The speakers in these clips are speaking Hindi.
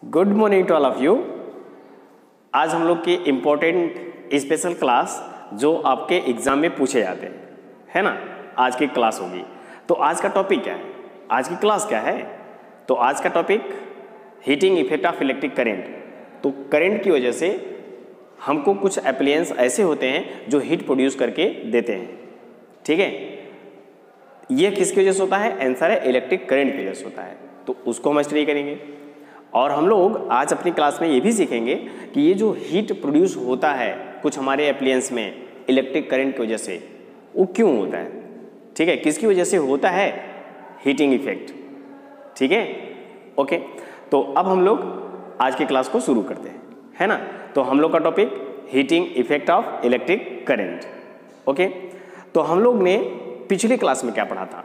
Good morning to all of you. आज हम लोग की इम्पोर्टेंट स्पेशल क्लास जो आपके एग्जाम में पूछे जाते हैं, है ना, आज की क्लास होगी। तो आज का टॉपिक क्या है, आज की क्लास क्या है? तो आज का topic heating effect of electric current. तो करंट की वजह से हमको कुछ एप्लायंस ऐसे होते हैं जो हीट प्रोड्यूस करके देते हैं, ठीक है। ये किसकी वजह से होता है? आंसर है इलेक्ट्रिक करंट की वजह से होता है। तो उसको हम स्टडी करेंगे और हम लोग आज अपनी क्लास में ये भी सीखेंगे कि ये जो हीट प्रोड्यूस होता है कुछ हमारे एप्लायंस में इलेक्ट्रिक करंट की वजह से, वो क्यों होता है, ठीक है, किसकी वजह से होता है हीटिंग इफेक्ट, ठीक है। ओके, तो अब हम लोग आज की क्लास को शुरू करते हैं, है ना। तो हम लोग का topic heating effect of electric current. Okay, तो हम लोग ने पिछली क्लास में क्या पढ़ा था?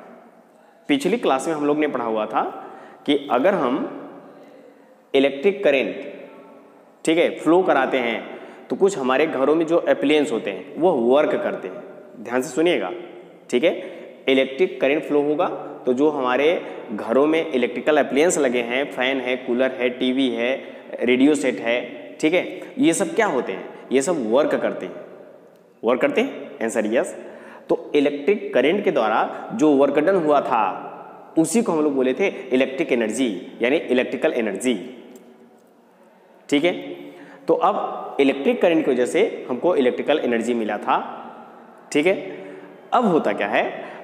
पिछली क्लास में हम लोग ने पढ़ा हुआ था कि अगर हम इलेक्ट्रिक करंट, ठीक है, फ्लो कराते हैं तो कुछ हमारे घरों में जो अप्लायंस होते हैं वो वर्क करते हैं। ध्यान से सुनिएगा, ठीक है। इलेक्ट्रिक करंट फ्लो होगा तो जो हमारे घरों में इलेक्ट्रिकल अप्लायंस लगे हैं, फैन है, कूलर है, टीवी है, रेडियो सेट है, ठीक है, ये सब क्या होते हैं? ये सब वर्क करते हैं। वर्क करते हैं? Answer yes. तो इलेक्ट्रिक करंट के द्वारा जो वर्क डन हुआ था उसी को हम लोग बोले थे इलेक्ट्रिक एनर्जी, यानी इलेक्ट्रिकल एनर्जी, ठीक है। तो अब इलेक्ट्रिक करंट की वजह से हमको इलेक्ट्रिकल एनर्जी मिला था, ठीक है। अब होता क्या है,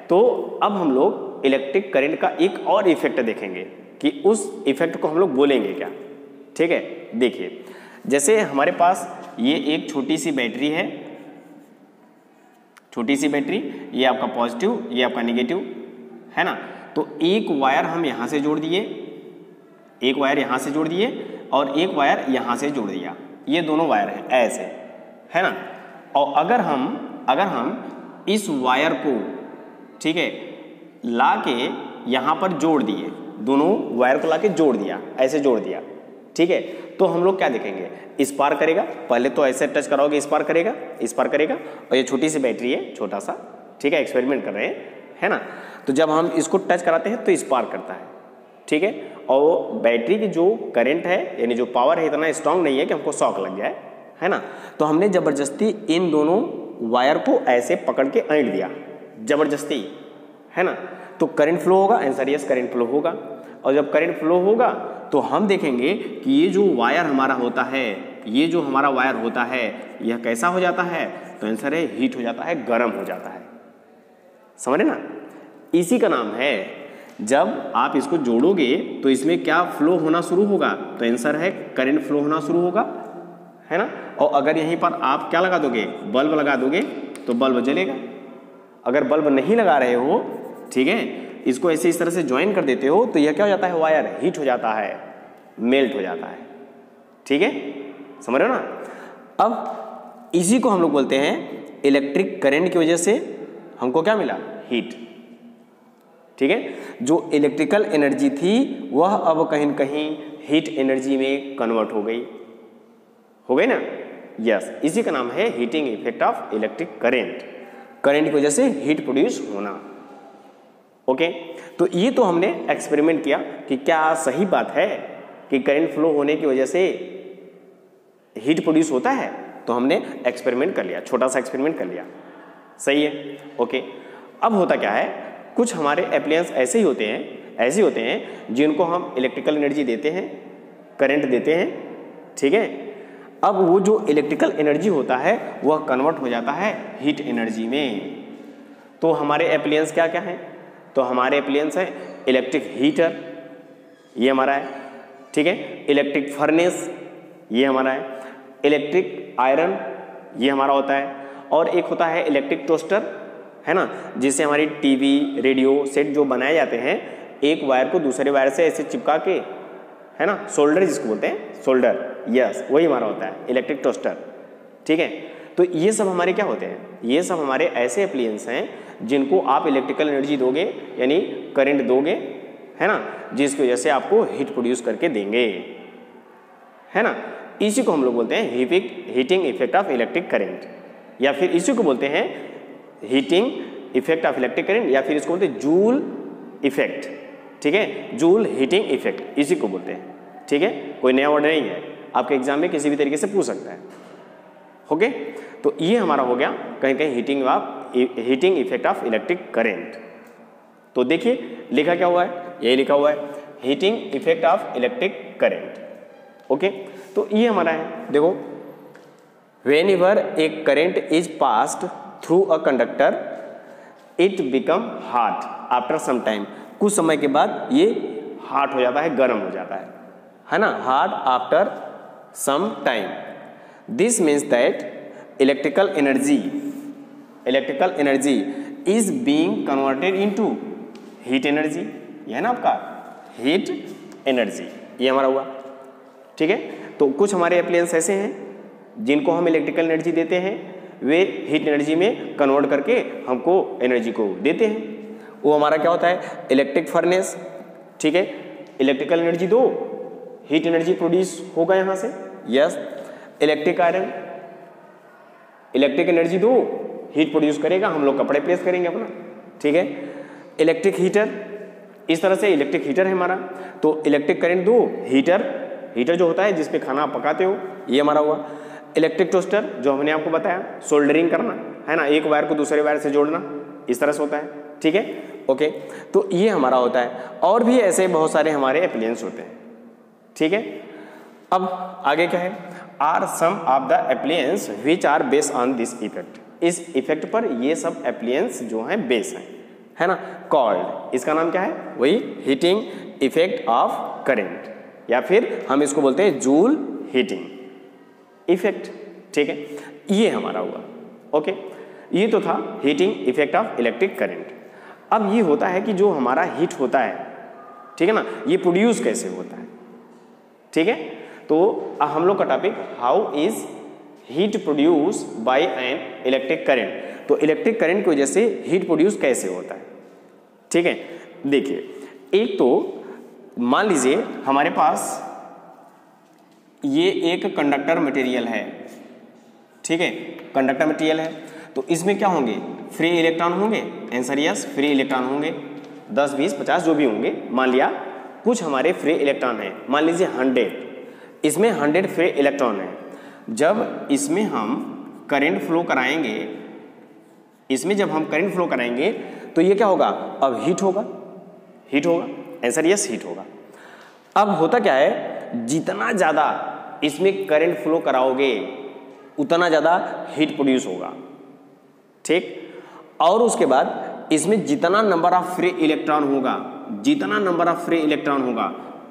तो अब हम लोग इलेक्ट्रिक करंट का एक और इफेक्ट देखेंगे कि उस इफेक्ट को हम लोग बोलेंगे क्या, ठीक है। देखिए, जैसे हमारे पास ये एक छोटी सी बैटरी है, छोटी सी बैटरी, ये आपका पॉजिटिव, ये आपका निगेटिव, है ना। तो एक वायर हम यहां से जोड़ दिए, एक वायर यहां से जोड़ दिए और एक वायर यहां से जोड़ दिया, ये दोनों वायर हैं ऐसे, है ना। और अगर हम इस वायर को, ठीक है, लाके यहां पर जोड़ दिए, दोनों वायर को लाके जोड़ दिया, ऐसे जोड़ दिया, ठीक है, तो हम लोग क्या देखेंगे? स्पार्क करेगा। पहले तो ऐसे टच कराओगे, स्पार्क करेगा, स्पार्क करेगा। और ये छोटी सी बैटरी है, छोटा सा, ठीक है, एक्सपेरिमेंट कर रहे हैं, है ना। तो जब हम इसको टच कराते हैं तो स्पार्क करता है, ठीक है। और बैटरी की जो करंट है, यानी जो पावर है, इतना स्ट्रांग नहीं है कि हमको शॉक लग जाए, है ना। तो हमने जबरदस्ती इन दोनों वायर को ऐसे पकड़ के ऐंठ दिया, जबरदस्ती, है ना। तो करंट फ्लो होगा। आंसर यस, करंट फ्लो होगा। और जब करंट फ्लो होगा तो हम देखेंगे कि ये जो वायर हमारा होता है, ये जो हमारा वायर होता है, यह कैसा हो जाता है? तो आंसर है हीट हो जाता है, गर्म हो जाता है। समझ रहे ना? इसी का नाम है, जब आप इसको जोड़ोगे तो इसमें क्या फ्लो होना शुरू होगा? तो आंसर है करंट फ्लो होना शुरू होगा, है ना। और अगर यहीं पर आप क्या लगा दोगे? बल्ब लगा दोगे तो बल्ब जलेगा। अगर बल्ब नहीं लगा रहे हो, ठीक है, इसको ऐसे इस तरह से ज्वाइन कर देते हो तो यह क्या हो जाता है? वायर हीट हो जाता है, मेल्ट हो जाता है, ठीक है, समझ रहे हो ना। अब इसी को हम लोग बोलते हैं इलेक्ट्रिक करंट की वजह से हमको क्या मिला? हीट, ठीक है। जो इलेक्ट्रिकल एनर्जी थी वह अब कहीं न कहीं हीट एनर्जी में कन्वर्ट हो गई ना। यस, इसी का नाम है heating effect of electric current. Current की वजह से हीट प्रोड्यूस होना। ओके, तो ये तो हमने एक्सपेरिमेंट किया कि क्या सही बात है कि करंट फ्लो होने की वजह से हीट प्रोड्यूस होता है। तो हमने एक्सपेरिमेंट कर लिया, छोटा सा एक्सपेरिमेंट कर लिया, सही है। ओके, अब होता क्या है, कुछ हमारे एप्लायंस ऐसे होते हैं जिनको हम इलेक्ट्रिकल एनर्जी देते हैं, करंट देते हैं, ठीक है। अब वो जो इलेक्ट्रिकल एनर्जी होता है वह कन्वर्ट हो जाता है हीट एनर्जी में। तो हमारे एप्लायंस क्या क्या हैं? तो हमारे एप्लायंस है इलेक्ट्रिक हीटर, ये हमारा है, ठीक है। इलेक्ट्रिक फर्नेस, ये हमारा है। इलेक्ट्रिक आयरन, ये हमारा होता है। और एक होता है इलेक्ट्रिक टोस्टर, है ना, जिससे हमारी टीवी, रेडियो सेट जो बनाए जाते हैं, एक वायर को दूसरे वायर से ऐसे चिपका के, है ना, सोल्डर जिसको बोलते हैं, सोल्डर, यस, वही हमारा होता है इलेक्ट्रिक टोस्टर, ठीक है। तो ये सब हमारे क्या होते हैं? ये सब हमारे ऐसे एप्लायंस हैं जिनको आप इलेक्ट्रिकल एनर्जी दोगे, यानी करंट दोगे, है ना, जिसकी वजह से आपको हीट प्रोड्यूस करके देंगे, है ना। इसी को हम लोग बोलते हैं heating effect of electric current, या फिर इसी को बोलते हैं heating effect of electric current, या फिर इसको बोलते हैं जूल इफेक्ट, ठीक है, जूल हीटिंग इफेक्ट, इसी को बोलते हैं, ठीक है, कोई नया वर्ड नहीं है, आपके एग्जाम में किसी भी तरीके से पूछ सकता है। ओके, तो ये हमारा हो गया कहीं कहीं heating effect of electric current. तो देखिए लिखा क्या हुआ है, यही लिखा हुआ है heating effect of electric current. Okay, तो ये हमारा है, देखो whenever a current is passed through a conductor it become hot after some time, कुछ समय के बाद ये हॉट हो जाता है, गर्म हो जाता है ना, hot after some time. This means that electrical energy is being converted into heat energy, यह है ना आपका हीट एनर्जी, ये हमारा हुआ। ठीक है, तो कुछ हमारे एप्लायंस ऐसे हैं जिनको हम इलेक्ट्रिकल एनर्जी देते हैं, वे हीट एनर्जी में कन्वर्ट करके हमको एनर्जी को देते हैं। वो हमारा क्या होता है, इलेक्ट्रिक फर्नेस। ठीक है, इलेक्ट्रिकल एनर्जी दो, हीट एनर्जी प्रोड्यूस होगा यहाँ से, yes. Electric iron, electric energy दो, हीट प्रोड्यूस करेगा, हम लोग कपड़े प्रेस करेंगे अपना। ठीक है, इलेक्ट्रिक हीटर, इस तरह से इलेक्ट्रिक हीटर है हमारा, तो इलेक्ट्रिक करंट दो, हीटर जो होता है जिसपे खाना आप पकाते हो, ये हमारा हुआ। इलेक्ट्रिक टोस्टर जो हमने आपको बताया, सोल्डरिंग करना है ना, एक वायर को दूसरे वायर से जोड़ना, इस तरह से होता है। ठीक है, ओके, तो ये हमारा होता है, और भी ऐसे बहुत सारे हमारे एप्लायंस होते हैं। ठीक है, अब आगे क्या है, are some of the appliance which are based on this effect, इस इफेक्ट पर ये सब एप्लायंस जो हैं बेस हैं, है ना, कॉल्ड, इसका नाम क्या है, वही हीटिंग इफेक्ट ऑफ करंट, या फिर हम इसको बोलते हैं जूल हीटिंग इफेक्ट। ठीक है, ये हमारा हुआ। ओके, ये तो था heating effect of electric current. अब ये होता है कि जो हमारा हीट होता है, ठीक है ना, ये प्रोड्यूस कैसे होता है। ठीक है, तो हम लोग का topic how is heat produce by an electric current, तो इलेक्ट्रिक करंट की वजह से हीट प्रोड्यूस कैसे होता है। ठीक है, देखिए, एक तो मान लीजिए हमारे पास ये एक कंडक्टर मटेरियल है, ठीक है, कंडक्टर मटेरियल है, तो इसमें क्या होंगे, फ्री इलेक्ट्रॉन होंगे, आंसर यस, फ्री इलेक्ट्रॉन होंगे, 10 20 50 जो भी होंगे, मान लिया कुछ हमारे फ्री इलेक्ट्रॉन है, मान लीजिए 100, इसमें 100 फ्री इलेक्ट्रॉन है। जब इसमें हम करंट फ्लो कराएंगे, इसमें जब हम करंट फ्लो कराएंगे तो ये क्या होगा, अब हीट होगा, आंसर यस, हीट होगा। अब होता क्या है, जितना ज़्यादा इसमें करंट फ्लो कराओगे उतना ज़्यादा हीट प्रोड्यूस होगा। ठीक, और उसके बाद इसमें जितना नंबर ऑफ फ्री इलेक्ट्रॉन होगा,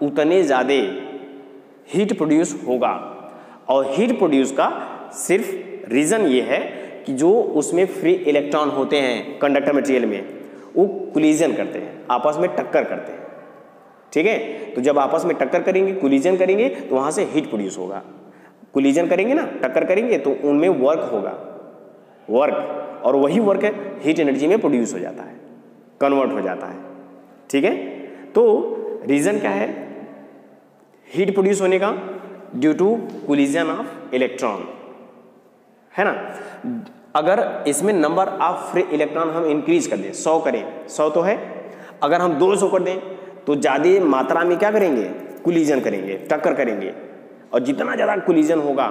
उतने ज़्यादा हीट प्रोड्यूस होगा। और हीट प्रोड्यूस का सिर्फ रीज़न ये है कि जो उसमें फ्री इलेक्ट्रॉन होते हैं कंडक्टर मटेरियल में, वो कोलिजन करते हैं, आपस में टक्कर करते हैं। ठीक है, तो जब आपस में टक्कर करेंगे, कोलिजन करेंगे, तो वहाँ से हीट प्रोड्यूस होगा। कोलिजन करेंगे ना, टक्कर करेंगे, तो उनमें वर्क होगा, और वही वर्क हीट एनर्जी में प्रोड्यूस हो जाता है, कन्वर्ट हो जाता है। ठीक है, तो रीज़न क्या है हीट प्रोड्यूस होने का, due to collision of electron, है ना। अगर इसमें नंबर ऑफ फ्री इलेक्ट्रॉन हम इंक्रीज कर दें, 100 करें, 100 तो है, अगर हम 200 कर दें तो ज़्यादा मात्रा में क्या करेंगे, कोलिजन करेंगे, टक्कर करेंगे, और जितना ज़्यादा कोलिजन होगा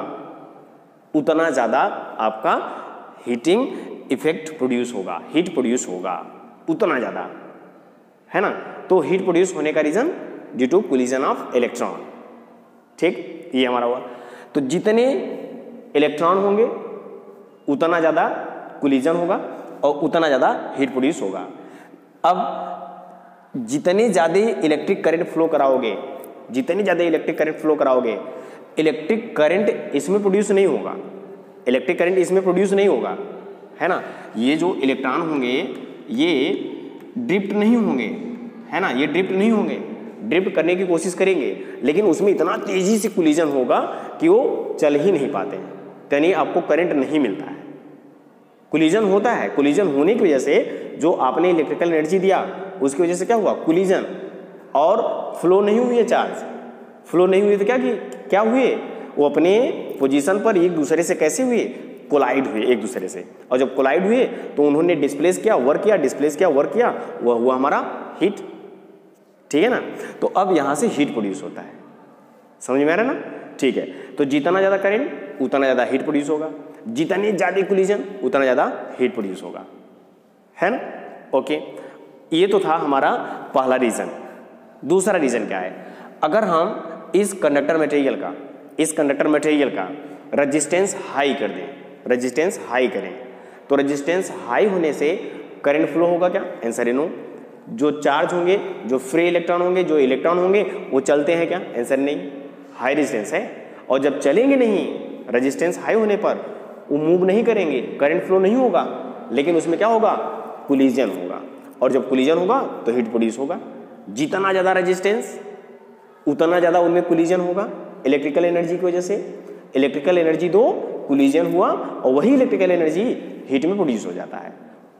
उतना ज़्यादा आपका हीटिंग इफेक्ट प्रोड्यूस होगा, हीट प्रोड्यूस होगा उतना ज़्यादा, है ना। तो हीट प्रोड्यूस होने का reason due to collision of electron. ठीक, ये हमारा हुआ। तो जितने इलेक्ट्रॉन होंगे उतना ज़्यादा कोलिजन होगा और उतना ज़्यादा हीट प्रोड्यूस होगा। अब जितने ज़्यादा इलेक्ट्रिक करंट फ्लो कराओगे, इलेक्ट्रिक करंट इसमें प्रोड्यूस नहीं होगा, है ना। ये जो इलेक्ट्रॉन होंगे ये ड्रिफ्ट नहीं होंगे, है ना, ये ड्रिफ्ट नहीं होंगे, ड्रिफ्ट करने की कोशिश करेंगे, लेकिन उसमें इतना तेजी से कोलिजन होगा कि वो चल ही नहीं पाते हैं, यानी आपको करंट नहीं मिलता है। कोलिजन होता है, कोलिजन होने की वजह से जो आपने इलेक्ट्रिकल एनर्जी दिया उसकी वजह से क्या हुआ, कोलिजन, और फ्लो नहीं हुई है, चार्ज फ्लो नहीं हुई तो क्या हुए, वो अपने पोजीशन पर एक दूसरे से कैसे हुए, कोलाइड हुए एक दूसरे से, और जब कोलाइड हुए तो उन्होंने डिस्प्लेस किया, वर्क किया, वह हुआ हमारा हीट। ठीक है ना, तो अब यहाँ से हीट प्रोड्यूस होता है। समझ में आ रहा है ना? ठीक है, तो जितना ज़्यादा करंट उतना ज़्यादा हीट प्रोड्यूस होगा, जितनी ज़्यादा कोलिजन उतना ज़्यादा हीट प्रोड्यूस होगा, है ना? ओके, ये तो था हमारा पहला रीज़न। दूसरा रीज़न क्या है? अगर हम इस कंडक्टर मटेरियल का रेजिस्टेंस हाई कर दें, रेजिस्टेंस हाई करें, तो रेजिस्टेंस हाई होने से करंट फ्लो होगा क्या? आंसर है नो। जो चार्ज होंगे, जो फ्री इलेक्ट्रॉन होंगे, जो इलेक्ट्रॉन होंगे वो चलते हैं क्या? आंसर नहीं, हाई रेजिस्टेंस है। और जब चलेंगे नहीं, रेजिस्टेंस हाई होने पर वो मूव नहीं करेंगे, करंट फ्लो नहीं होगा, लेकिन उसमें क्या होगा? कोलिजन होगा, और जब कोलिजन होगा तो हीट प्रोड्यूस होगा। जितना ज़्यादा रेजिस्टेंस उतना ज़्यादा उनमें कोलिजन होगा इलेक्ट्रिकल एनर्जी की वजह से। इलेक्ट्रिकल एनर्जी दो, कोलिजन हुआ, और वही इलेक्ट्रिकल एनर्जी हीट में प्रोड्यूस हो जाता है,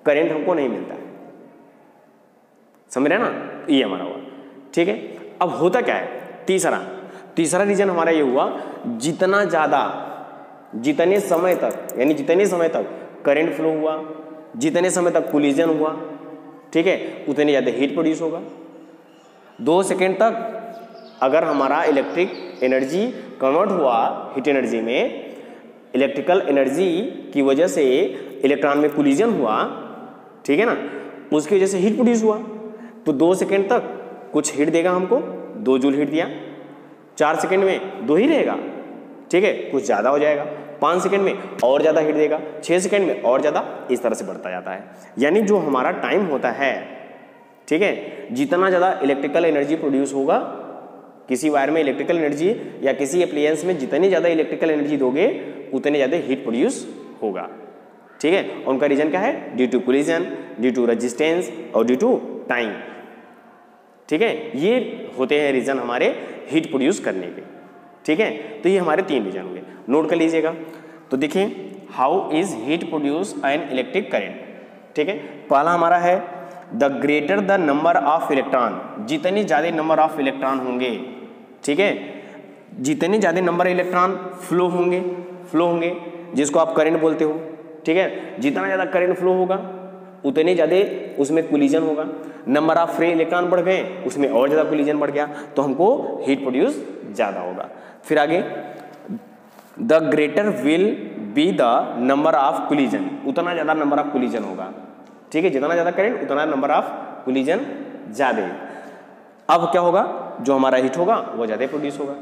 करंट हमको नहीं मिलता है। समझ रहे ना? ये हमारा हुआ। ठीक है, अब होता क्या है? तीसरा रीजन हमारा ये हुआ, जितना ज़्यादा, जितने समय तक, यानी जितने समय तक करंट फ्लो हुआ, जितने समय तक कोलिजन हुआ, ठीक है, उतनी ज़्यादा हीट प्रोड्यूस होगा। 2 सेकेंड तक अगर हमारा इलेक्ट्रिक एनर्जी कन्वर्ट हुआ हीट एनर्जी में, इलेक्ट्रिकल एनर्जी की वजह से इलेक्ट्रॉन में कोलिजन हुआ, ठीक है ना, उसकी वजह से हीट प्रोड्यूस हुआ, तो 2 सेकेंड तक कुछ हीट देगा हमको, 2 जूल हीट दिया। 4 सेकेंड में 2 ही रहेगा, ठीक है, कुछ ज़्यादा हो जाएगा। 5 सेकेंड में और ज़्यादा हीट देगा, 6 सेकेंड में और ज़्यादा, इस तरह से बढ़ता जाता है। यानी जो हमारा टाइम होता है, ठीक है, जितना ज़्यादा इलेक्ट्रिकल एनर्जी प्रोड्यूस होगा किसी वायर में, इलेक्ट्रिकल एनर्जी या किसी एप्लायंस में जितनी ज़्यादा इलेक्ट्रिकल एनर्जी दोगे उतनी ज़्यादा हीट प्रोड्यूस होगा। ठीक है, उनका रीजन क्या है? Due to collision, due to resistance और ड्यू टू टाइम। ठीक है, ये होते हैं रीजन हमारे हीट प्रोड्यूस करने के। ठीक है, तो ये हमारे 3 रीजन हुए, नोट कर लीजिएगा। तो देखिए, how is heat produce an electric current. ठीक है, पहला हमारा है the greater the number of electron, जितनी ज़्यादा नंबर ऑफ इलेक्ट्रॉन होंगे, ठीक है, जितने ज़्यादा नंबर इलेक्ट्रॉन फ्लो होंगे जिसको आप करंट बोलते हो। ठीक है, जितना ज़्यादा करंट फ्लो होगा उतने ज़्यादा उसमें कोलिजन होगा। नंबर ऑफ फ्री इलेक्ट्रॉन बढ़ गए, उसमें और ज़्यादा कोलिजन बढ़ गया, तो हमको हीट प्रोड्यूस ज़्यादा होगा। फिर आगे, the greater will be the number of collision, उतना ज़्यादा नंबर ऑफ कोलिजन होगा। ठीक है, जितना ज़्यादा करंट उतना नंबर ऑफ कोलिजन ज़्यादा। अब क्या होगा? जो हमारा हीट होगा वो ज़्यादा प्रोड्यूस होगा।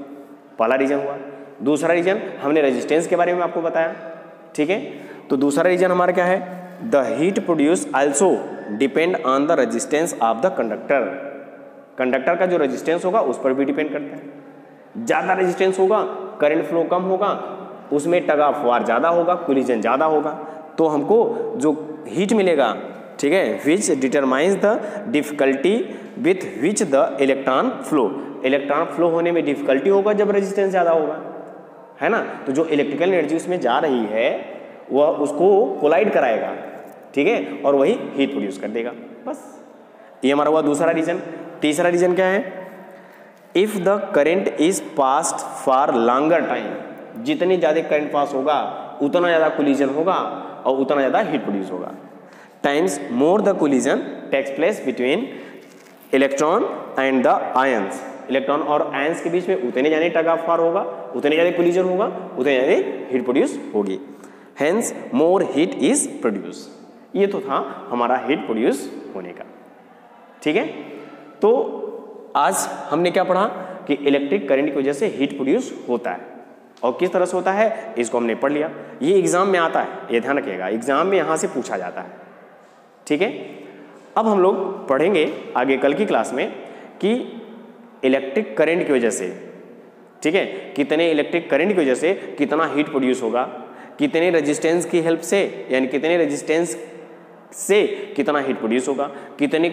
पहला रीजन हुआ। दूसरा रीजन हमने रेजिस्टेंस के बारे में आपको बताया। ठीक है, तो दूसरा रीजन हमारा क्या है? The heat produce also depend on the resistance of the conductor. Conductor का जो रेजिस्टेंस होगा उस पर भी डिपेंड करता है। ज़्यादा रेजिस्टेंस होगा, करंट फ्लो कम होगा, उसमें टग ऑफ वार ज़्यादा होगा, कोलिजन ज़्यादा होगा, तो हमको जो हीट मिलेगा, ठीक है, विच determines the difficulty with which the electron flow. Electron flow होने में डिफिकल्टी होगा जब रेजिस्टेंस ज़्यादा होगा, है ना। तो जो इलेक्ट्रिकल एनर्जी उसमें जा रही है वह उसको कोलाइड कराएगा, ठीक है, और वही हीट प्रोड्यूस कर देगा। बस ये हमारा हुआ दूसरा रीजन। तीसरा रीजन क्या है? If the current is passed for longer time, जितनी ज़्यादा करंट पास होगा उतना ज़्यादा कोलिजन होगा और उतना ज़्यादा हीट प्रोड्यूस होगा। Times more the collision takes place between electron and the ions. Electron और आयंस के बीच में उतने ज़्यादा टग ऑफ वार होगा, उतने ज़्यादा कोलिजन होगा, उतने ज़्यादा हीट प्रोड्यूस होगी। Hence more heat is produce. ये तो था हमारा हीट प्रोड्यूस होने का। ठीक है, तो आज हमने क्या पढ़ा कि इलेक्ट्रिक करंट की वजह से हीट प्रोड्यूस होता है और किस तरह से होता है इसको हमने पढ़ लिया। ये एग्जाम में आता है, ये ध्यान रखिएगा, एग्जाम में यहाँ से पूछा जाता है। ठीक है, अब हम लोग पढ़ेंगे आगे कल की क्लास में कि इलेक्ट्रिक करंट की वजह से, ठीक है, कितने इलेक्ट्रिक करंट की वजह से कितना हीट प्रोड्यूस होगा, कितने रेजिस्टेंस की हेल्प से, यानी कितने रेजिस्टेंस से कितना हीट प्रोड्यूस होगा, कितने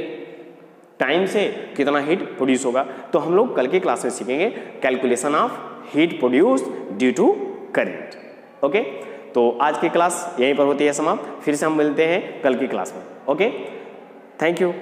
टाइम से कितना हीट प्रोड्यूस होगा। तो हम लोग कल की क्लास में सीखेंगे calculation of heat produce due to current. Okay, तो आज की क्लास यहीं पर होती है समाप्त। फिर से हम मिलते हैं कल की क्लास में। Okay, thank you.